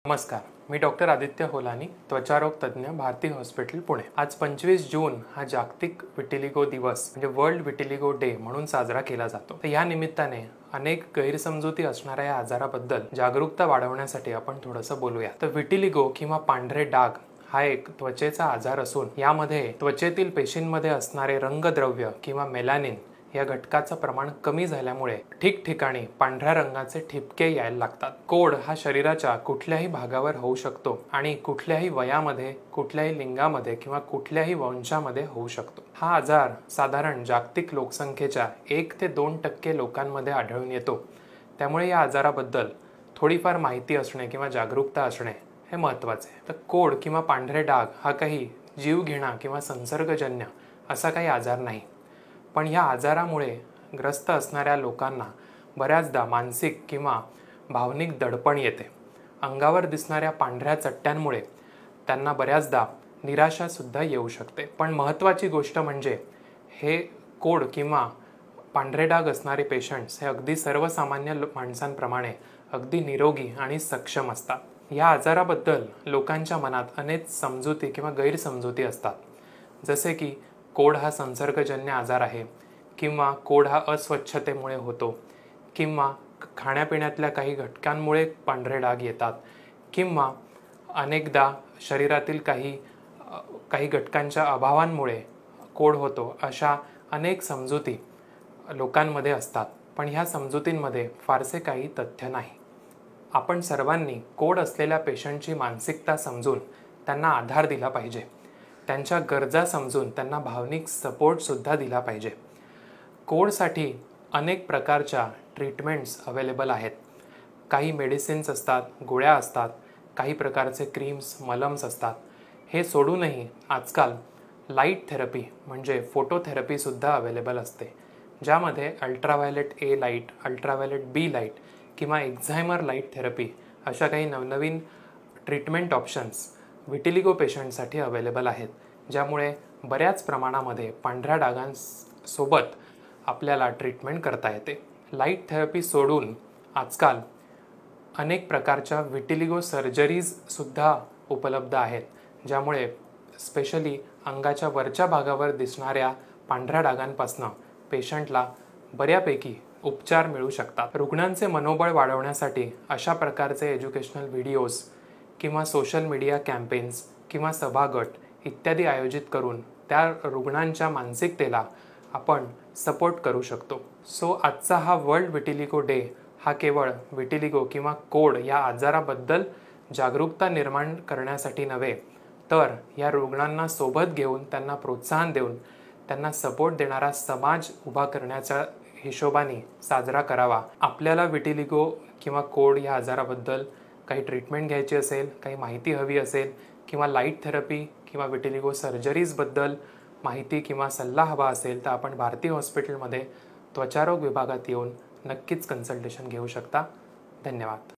नमस्कार, मी डॉक्टर आदित्य होलानी, त्वचारोग तज्ञ, भारती हॉस्पिटल पुणे। आज 25 जून हा जागतिक विटिलिगो दिवस म्हणजे वर्ल्ड विटिलिगो डे म्हणून साजरा केला जातो। तर या निमित्ताने अनेक गैरसमजुती असणाऱ्या या आजाराबद्दल जागरूकता वाढवण्यासाठी आपण थोडंसं बोलूया। तर विटिलिगो किंवा पांढरे डाग हा एक त्वचेचा आजार असून यामध्ये त्वचेतील पेशींमध्ये असणारे रंगद्रव्य किंवा मेलानिन या घटकाचं प्रमाण कमी झाल्यामुळे ठिकठिकाणी पांढऱ्या रंगाचे ठिपके यायला लागतात। कोड हा शरीराच्या कुठल्याही भागावर होऊ शकतो आणि कुठल्याही वयामध्ये, कुठल्याही लिंगामध्ये किंवा कुठल्याही वंशामध्ये होऊ शकतो। हा आजार साधारण जागतिक लोकसंख्येच्या 1 ते 2% लोकांमध्ये आढळून येतो। त्यामुळे या आजाराबद्दल थोडीफार माहिती असणे किंवा जागरूकता असणे हे महत्त्वाचे आहे। तर कोड किंवा पांढरे डाग हा काही जीवघेणा किंवा संसर्गजन्य असा काही आजार नाही, पण या आजारामुळे ग्रस्त असणाऱ्या लोकांना बऱ्याचदा मानसिक किंवा भावनिक दडपण येते। अंगावर दिसणाऱ्या पांढऱ्या चट्ट्यांमुळे त्यांना बऱ्याचदा निराशा सुद्धा येऊ शकते। पण महत्त्वाची गोष्ट म्हणजे हे कोड किंवा पांढरे डाग असणारे पेशंट्स हे अगदी सर्वसामान्य माणसांप्रमाणे अगदी निरोगी आणि सक्षम असतात। या आजाराबद्दल लोकांच्या मनात अनेक समजुती किंवा गैरसमजुती असतात, जसे की कोड हा संसर्गजन्य आजार आहे, किंवा कोड हा अस्वच्छतेमुळे होतो, किंवा खाण्यापिण्यातल्या काही घटकांमुळे पांढरे डाग येतात, किंवा अनेकदा शरीरातील काही घटकांच्या अभावांमुळे कोड होतो, अशा अनेक समजुती लोकांमध्ये असतात। पण ह्या समजुतींमध्ये फारसे काही तथ्य नाही। आपण सर्वांनी कोड असलेल्या पेशंटची मानसिकता समजून त्यांना आधार दिला पाहिजे, त्यांच्या गरजा समजून त्यांना भावनिक सपोर्ट सुद्धा दिला पाहिजे। कोडसाठी अनेक प्रकारच्या ट्रीटमेंट्स अवेलेबल आहेत। काही मेडिसिन्स असतात, गोळ्या असतात, काही प्रकारचे क्रीम्स, मलम्स असतात। हे सोडूनही आजकाल लाईट थेरपी म्हणजे फोटोथेरपी सुद्धा अवेलेबल असते, ज्यामध्ये अल्ट्राव्हायोलेट ए लाईट, अल्ट्राव्हायोलेट बी लाईट किंवा एक्झायमर लाईट थेरपी अशा काही नवनवीन ट्रीटमेंट ऑप्शन्स विटिलिगो पेशंटसाठी अवेलेबल आहेत, ज्यामुळे बऱ्याच प्रमाणामध्ये पांढऱ्या डागांसोबत आपल्याला ट्रीटमेंट करता येते। लाईट थेरपी सोडून आजकाल अनेक प्रकारच्या विटिलिगो सर्जरीज सुद्धा उपलब्ध आहेत, ज्यामुळे स्पेशली अंगाच्या वरच्या भागावर दिसणाऱ्या पांढऱ्या डागांपासून पेशंटला बऱ्यापैकी उपचार मिळू शकतात। रुग्णांचे मनोबळ वाढवण्यासाठी अशा प्रकारचे एज्युकेशनल व्हिडिओज किंवा सोशल मीडिया कॅम्पेन्स किंवा सभागट इत्यादी आयोजित करून त्या रुग्णांच्या मानसिकतेला आपण सपोर्ट करू शकतो। सो आजचा हा वर्ल्ड विटिलिगो डे हा केवळ विटिलिगो किंवा कोड या आजाराबद्दल जागरूकता निर्माण करण्यासाठी नव्हे, तर या रुग्णांना सोबत घेऊन त्यांना प्रोत्साहन देऊन त्यांना सपोर्ट देणारा समाज उभा करण्याच्या हिशोबाने साजरा करावा। आपल्याला विटिलिगो किंवा कोड या आजाराबद्दल काही ट्रीटमेंट घ्यायची असेल, काही माहिती हवी असेल, किंवा लाईट थेरपी किंवा विटिलिगो सर्जरीजबद्दल माहिती किंवा सल्ला हवा असेल, तर आपण भारती हॉस्पिटलमध्ये त्वचारोग विभागात येऊन नक्कीच कन्सल्टेशन घेऊ शकता। धन्यवाद।